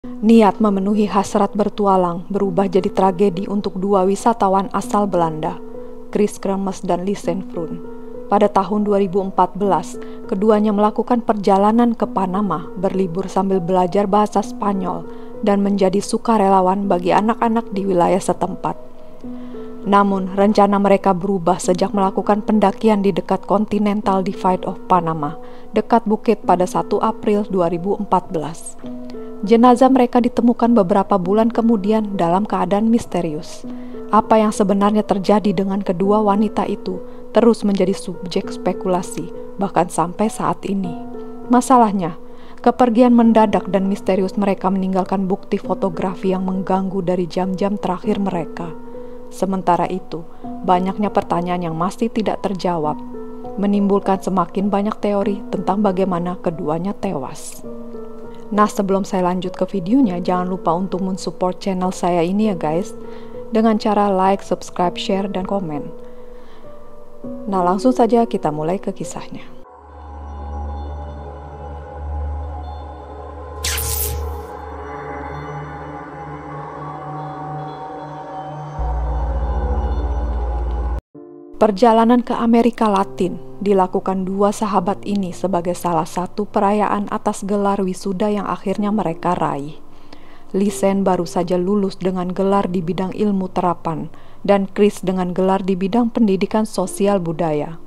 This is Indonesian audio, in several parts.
Niat memenuhi hasrat bertualang berubah jadi tragedi untuk dua wisatawan asal Belanda, Chris Kremes dan Lisen Vroon. Pada tahun 2014, keduanya melakukan perjalanan ke Panama berlibur sambil belajar bahasa Spanyol dan menjadi sukarelawan bagi anak-anak di wilayah setempat. Namun, rencana mereka berubah sejak melakukan pendakian di dekat Continental Divide of Panama, dekat bukit pada 1 April 2014. Jenazah mereka ditemukan beberapa bulan kemudian dalam keadaan misterius. Apa yang sebenarnya terjadi dengan kedua wanita itu terus menjadi subjek spekulasi, bahkan sampai saat ini. Masalahnya, kepergian mendadak dan misterius mereka meninggalkan bukti fotografi yang mengganggu dari jam-jam terakhir mereka. Sementara itu, banyaknya pertanyaan yang masih tidak terjawab, menimbulkan semakin banyak teori tentang bagaimana keduanya tewas. Nah, sebelum saya lanjut ke videonya, jangan lupa untuk mensupport channel saya ini ya guys, dengan cara like, subscribe, share, dan komen. Nah, langsung saja kita mulai ke kisahnya. Perjalanan ke Amerika Latin dilakukan dua sahabat ini sebagai salah satu perayaan atas gelar wisuda yang akhirnya mereka raih. Lisen baru saja lulus dengan gelar di bidang ilmu terapan dan Chris dengan gelar di bidang pendidikan sosial budaya.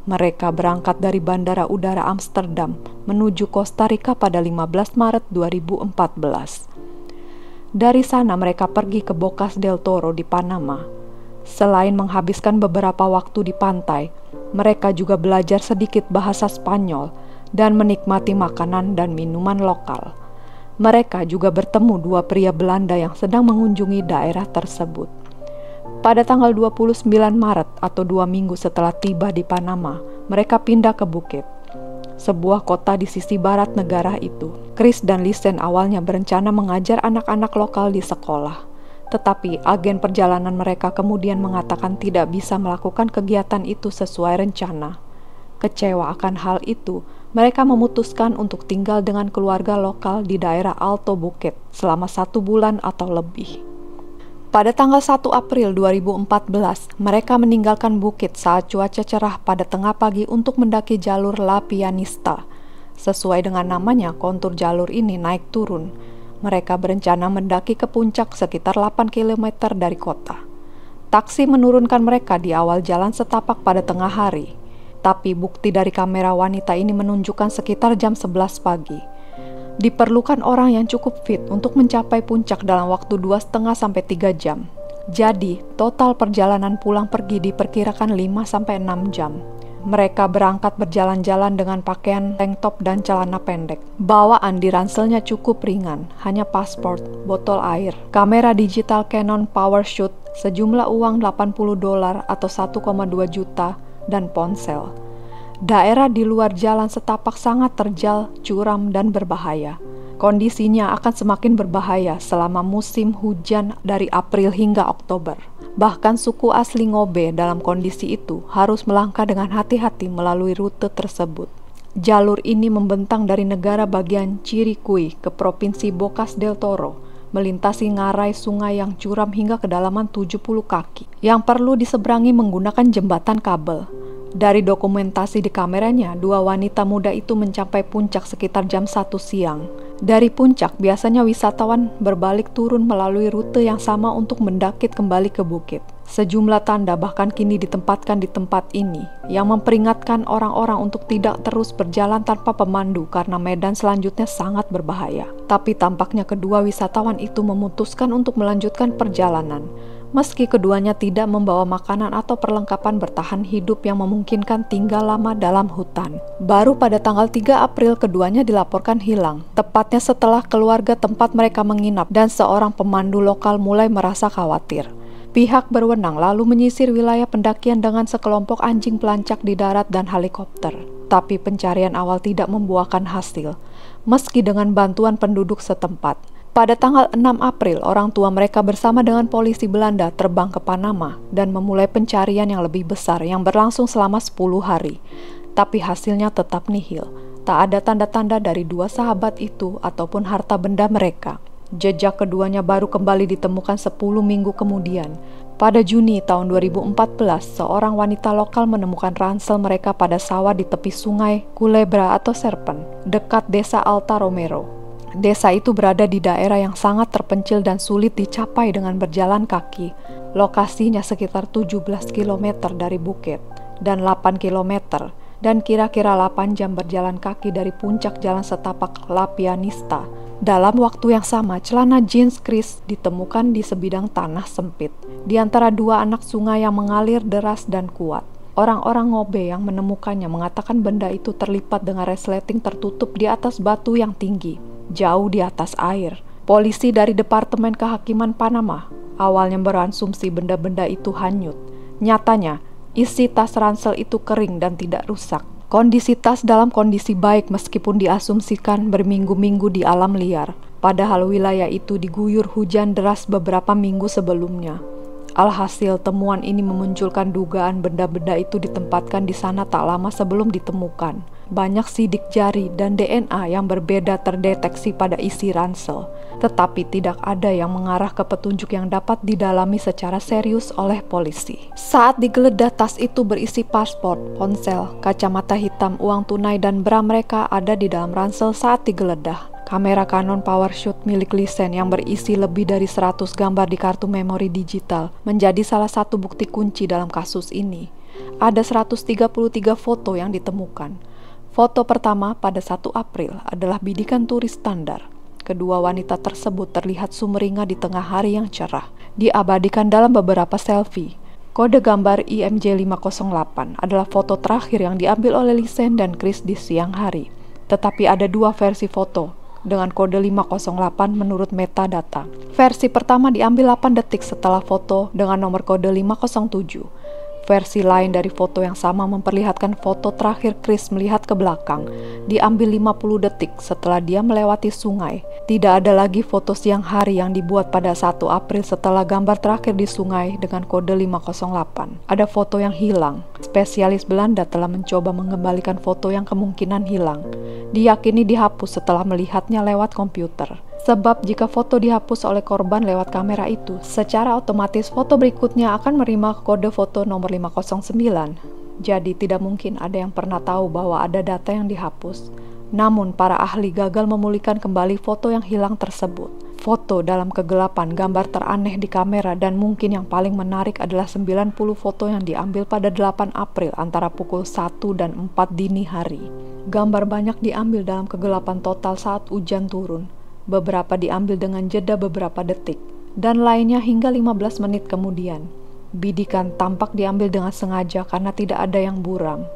Mereka berangkat dari Bandara Udara Amsterdam menuju Kosta Rika pada 15 Maret 2014. Dari sana mereka pergi ke Bocas del Toro di Panama. Selain menghabiskan beberapa waktu di pantai, mereka juga belajar sedikit bahasa Spanyol dan menikmati makanan dan minuman lokal. Mereka juga bertemu dua pria Belanda yang sedang mengunjungi daerah tersebut. Pada tanggal 29 Maret atau 2 minggu setelah tiba di Panama, mereka pindah ke Bukit, sebuah kota di sisi barat negara itu. Chris dan Lisen awalnya berencana mengajar anak-anak lokal di sekolah. Tetapi agen perjalanan mereka kemudian mengatakan tidak bisa melakukan kegiatan itu sesuai rencana. Kecewa akan hal itu, mereka memutuskan untuk tinggal dengan keluarga lokal di daerah Alto Bukit selama 1 bulan atau lebih. Pada tanggal 1 April 2014, mereka meninggalkan bukit saat cuaca cerah pada tengah pagi untuk mendaki jalur La Pianista. Sesuai dengan namanya, kontur jalur ini naik turun. Mereka berencana mendaki ke puncak sekitar 8 km dari kota. Taksi menurunkan mereka di awal jalan setapak pada tengah hari, tapi bukti dari kamera wanita ini menunjukkan sekitar jam 11 pagi. Diperlukan orang yang cukup fit untuk mencapai puncak dalam waktu 2,5-3 jam. Jadi, total perjalanan pulang pergi diperkirakan 5-6 jam. Mereka berangkat berjalan-jalan dengan pakaian tank top dan celana pendek. Bawaan di ranselnya cukup ringan, hanya paspor, botol air, kamera digital Canon PowerShoot, sejumlah uang $80 atau 1,2 juta, dan ponsel. Daerah di luar jalan setapak sangat terjal, curam, dan berbahaya. Kondisinya akan semakin berbahaya selama musim hujan dari April hingga Oktober. Bahkan suku asli Ngobe dalam kondisi itu harus melangkah dengan hati-hati melalui rute tersebut. Jalur ini membentang dari negara bagian Chiriquí ke provinsi Bocas del Toro, melintasi ngarai sungai yang curam hingga kedalaman 70 kaki, yang perlu diseberangi menggunakan jembatan kabel. Dari dokumentasi di kameranya, dua wanita muda itu mencapai puncak sekitar jam 1 siang. Dari puncak, biasanya wisatawan berbalik turun melalui rute yang sama untuk mendaki kembali ke bukit. Sejumlah tanda bahkan kini ditempatkan di tempat ini, yang memperingatkan orang-orang untuk tidak terus berjalan tanpa pemandu karena medan selanjutnya sangat berbahaya. Tapi tampaknya kedua wisatawan itu memutuskan untuk melanjutkan perjalanan. Meski keduanya tidak membawa makanan atau perlengkapan bertahan hidup yang memungkinkan tinggal lama dalam hutan. Baru pada tanggal 3 April keduanya dilaporkan hilang, tepatnya setelah keluarga tempat mereka menginap dan seorang pemandu lokal mulai merasa khawatir. Pihak berwenang lalu menyisir wilayah pendakian dengan sekelompok anjing pelancak di darat dan helikopter. Tapi pencarian awal tidak membuahkan hasil, meski dengan bantuan penduduk setempat. Pada tanggal 6 April, orang tua mereka bersama dengan polisi Belanda terbang ke Panama dan memulai pencarian yang lebih besar yang berlangsung selama 10 hari. Tapi hasilnya tetap nihil. Tak ada tanda-tanda dari dua sahabat itu ataupun harta benda mereka. Jejak keduanya baru kembali ditemukan 10 minggu kemudian. Pada Juni tahun 2014, seorang wanita lokal menemukan ransel mereka pada sawah di tepi sungai Culebra atau Serpent, dekat desa Alta Romero. Desa itu berada di daerah yang sangat terpencil dan sulit dicapai dengan berjalan kaki. Lokasinya sekitar 17 km dari bukit dan 8 km, dan kira-kira 8 jam berjalan kaki dari puncak jalan setapak La Pianista. Dalam waktu yang sama, celana jeans Chris ditemukan di sebidang tanah sempit, di antara dua anak sungai yang mengalir deras dan kuat. Orang-orang Ngobe yang menemukannya mengatakan benda itu terlipat dengan resleting tertutup di atas batu yang tinggi, jauh di atas air. Polisi dari Departemen Kehakiman Panama awalnya berasumsi benda-benda itu hanyut. Nyatanya, isi tas ransel itu kering dan tidak rusak. Kondisi tas dalam kondisi baik meskipun diasumsikan berminggu-minggu di alam liar, padahal wilayah itu diguyur hujan deras beberapa minggu sebelumnya. Alhasil, temuan ini memunculkan dugaan benda-benda itu ditempatkan di sana tak lama sebelum ditemukan. Banyak sidik jari dan DNA yang berbeda terdeteksi pada isi ransel, tetapi tidak ada yang mengarah ke petunjuk yang dapat didalami secara serius oleh polisi. Saat digeledah, tas itu berisi paspor, ponsel, kacamata hitam, uang tunai, dan bra mereka ada di dalam ransel saat digeledah. Kamera Canon PowerShot milik Lisen yang berisi lebih dari 100 gambar di kartu memori digital menjadi salah satu bukti kunci dalam kasus ini. Ada 133 foto yang ditemukan. Foto pertama pada 1 April adalah bidikan turis standar. Kedua wanita tersebut terlihat sumringah di tengah hari yang cerah, diabadikan dalam beberapa selfie. Kode gambar IMJ 508 adalah foto terakhir yang diambil oleh Lisen dan Chris di siang hari. Tetapi ada dua versi foto dengan kode 508 menurut metadata. Versi pertama diambil 8 detik setelah foto dengan nomor kode 507. Versi lain dari foto yang sama memperlihatkan foto terakhir Chris melihat ke belakang, diambil 50 detik setelah dia melewati sungai. Tidak ada lagi foto siang hari yang dibuat pada 1 April setelah gambar terakhir di sungai dengan kode 508. Ada foto yang hilang. Spesialis Belanda telah mencoba mengembalikan foto yang kemungkinan hilang. Diyakini dihapus setelah melihatnya lewat komputer. Sebab jika foto dihapus oleh korban lewat kamera itu, secara otomatis foto berikutnya akan menerima kode foto nomor 509. Jadi tidak mungkin ada yang pernah tahu bahwa ada data yang dihapus. Namun para ahli gagal memulihkan kembali foto yang hilang tersebut. Foto dalam kegelapan, gambar teraneh di kamera, dan mungkin yang paling menarik adalah 90 foto yang diambil pada 8 April antara pukul 1 dan 4 dini hari. Gambar banyak diambil dalam kegelapan total saat hujan turun. Beberapa diambil dengan jeda beberapa detik, dan lainnya hingga 15 menit kemudian. Bidikan tampak diambil dengan sengaja karena tidak ada yang buram.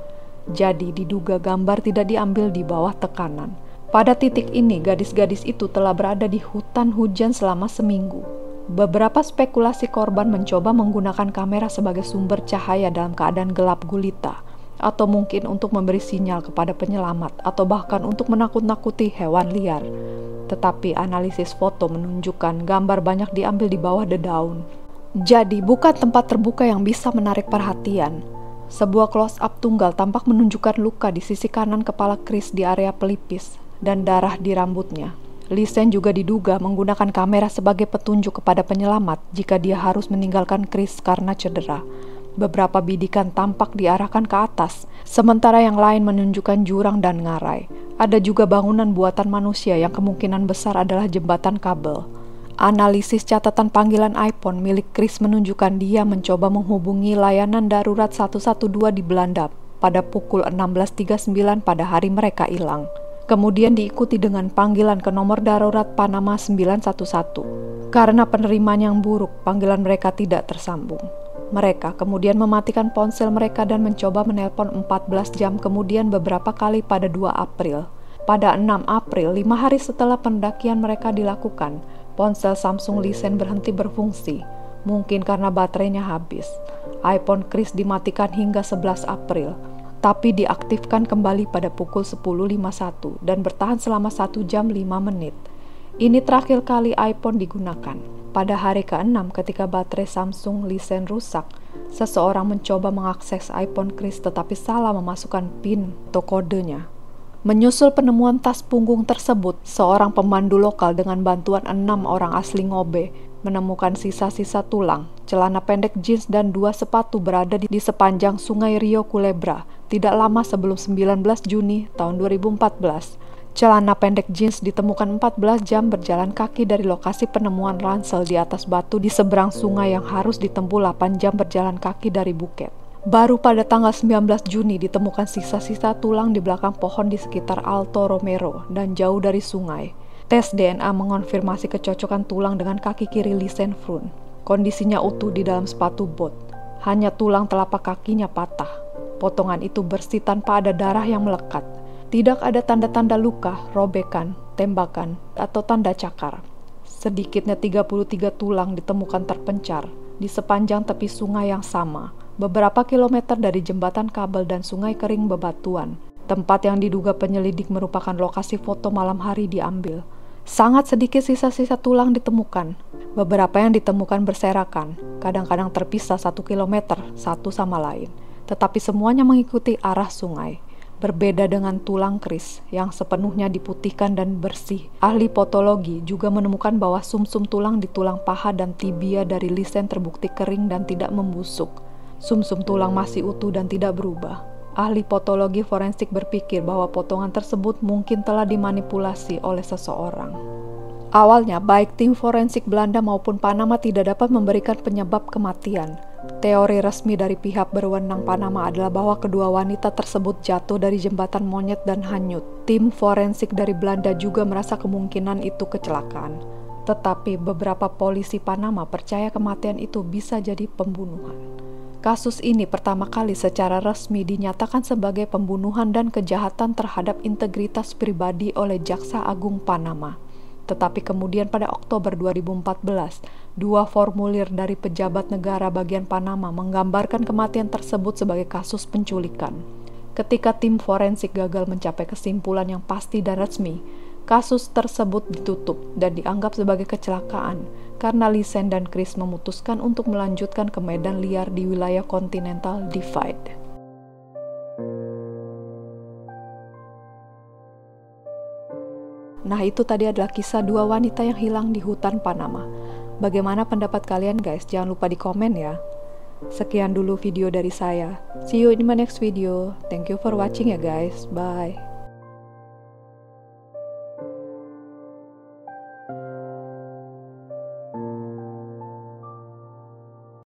Jadi diduga gambar tidak diambil di bawah tekanan. Pada titik ini, gadis-gadis itu telah berada di hutan hujan selama seminggu. Beberapa spekulasi korban mencoba menggunakan kamera sebagai sumber cahaya dalam keadaan gelap gulita, atau mungkin untuk memberi sinyal kepada penyelamat, atau bahkan untuk menakut-nakuti hewan liar. Tetapi analisis foto menunjukkan gambar banyak diambil di bawah dedaun. Jadi bukan tempat terbuka yang bisa menarik perhatian. Sebuah close-up tunggal tampak menunjukkan luka di sisi kanan kepala Chris di area pelipis dan darah di rambutnya. Lisen juga diduga menggunakan kamera sebagai petunjuk kepada penyelamat jika dia harus meninggalkan Chris karena cedera. Beberapa bidikan tampak diarahkan ke atas, sementara yang lain menunjukkan jurang dan ngarai. Ada juga bangunan buatan manusia yang kemungkinan besar adalah jembatan kabel. Analisis catatan panggilan iPhone milik Chris menunjukkan dia mencoba menghubungi layanan darurat 112 di Belanda pada pukul 16.39 pada hari mereka hilang. Kemudian diikuti dengan panggilan ke nomor darurat Panama 911. Karena penerimaan yang buruk, panggilan mereka tidak tersambung. Mereka kemudian mematikan ponsel mereka dan mencoba menelpon 14 jam kemudian beberapa kali pada 2 April. Pada 6 April, 5 hari setelah pendakian mereka dilakukan, ponsel Samsung Lisen berhenti berfungsi, mungkin karena baterainya habis. iPhone Chris dimatikan hingga 11 April, tapi diaktifkan kembali pada pukul 10.51 dan bertahan selama 1 jam 5 menit. Ini terakhir kali iPhone digunakan. Pada hari ke-6 ketika baterai Samsung Lisen rusak, seseorang mencoba mengakses iPhone Chris tetapi salah memasukkan PIN atau kodenya. Menyusul penemuan tas punggung tersebut, seorang pemandu lokal dengan bantuan 6 orang asli Ngobe menemukan sisa-sisa tulang, celana pendek jeans dan 2 sepatu berada di sepanjang sungai Rio Culebra tidak lama sebelum 19 Juni tahun 2014. Celana pendek jeans ditemukan 14 jam berjalan kaki dari lokasi penemuan ransel di atas batu di seberang sungai yang harus ditempuh 8 jam berjalan kaki dari bukit. Baru pada tanggal 19 Juni ditemukan sisa-sisa tulang di belakang pohon di sekitar Alto Romero dan jauh dari sungai. Tes DNA mengonfirmasi kecocokan tulang dengan kaki kiri Lisen Frun. Kondisinya utuh di dalam sepatu bot. Hanya tulang telapak kakinya patah. Potongan itu bersih tanpa ada darah yang melekat. Tidak ada tanda-tanda luka, robekan, tembakan, atau tanda cakar. Sedikitnya 33 tulang ditemukan terpencar di sepanjang tepi sungai yang sama, beberapa kilometer dari jembatan kabel dan sungai kering bebatuan. Tempat yang diduga penyelidik merupakan lokasi foto malam hari diambil. Sangat sedikit sisa-sisa tulang ditemukan. Beberapa yang ditemukan berserakan, kadang-kadang terpisah 1 kilometer satu sama lain. Tetapi semuanya mengikuti arah sungai. Berbeda dengan tulang keris yang sepenuhnya diputihkan dan bersih. Ahli patologi juga menemukan bahwa sumsum tulang di tulang paha dan tibia dari Lisen terbukti kering dan tidak membusuk. Sumsum tulang masih utuh dan tidak berubah. Ahli patologi forensik berpikir bahwa potongan tersebut mungkin telah dimanipulasi oleh seseorang. Awalnya, baik tim forensik Belanda maupun Panama tidak dapat memberikan penyebab kematian. Teori resmi dari pihak berwenang Panama adalah bahwa kedua wanita tersebut jatuh dari jembatan monyet dan hanyut. Tim forensik dari Belanda juga merasa kemungkinan itu kecelakaan. Tetapi beberapa polisi Panama percaya kematian itu bisa jadi pembunuhan. Kasus ini pertama kali secara resmi dinyatakan sebagai pembunuhan dan kejahatan terhadap integritas pribadi oleh Jaksa Agung Panama. Tetapi kemudian pada Oktober 2014, 2 formulir dari pejabat negara bagian Panama menggambarkan kematian tersebut sebagai kasus penculikan. Ketika tim forensik gagal mencapai kesimpulan yang pasti dan resmi, kasus tersebut ditutup dan dianggap sebagai kecelakaan karena Lisen dan Chris memutuskan untuk melanjutkan ke medan liar di wilayah Continental Divide. Nah, itu tadi adalah kisah 2 wanita yang hilang di hutan Panama. Bagaimana pendapat kalian guys? Jangan lupa di komen ya. Sekian dulu video dari saya. See you in my next video. Thank you for watching ya guys. Bye.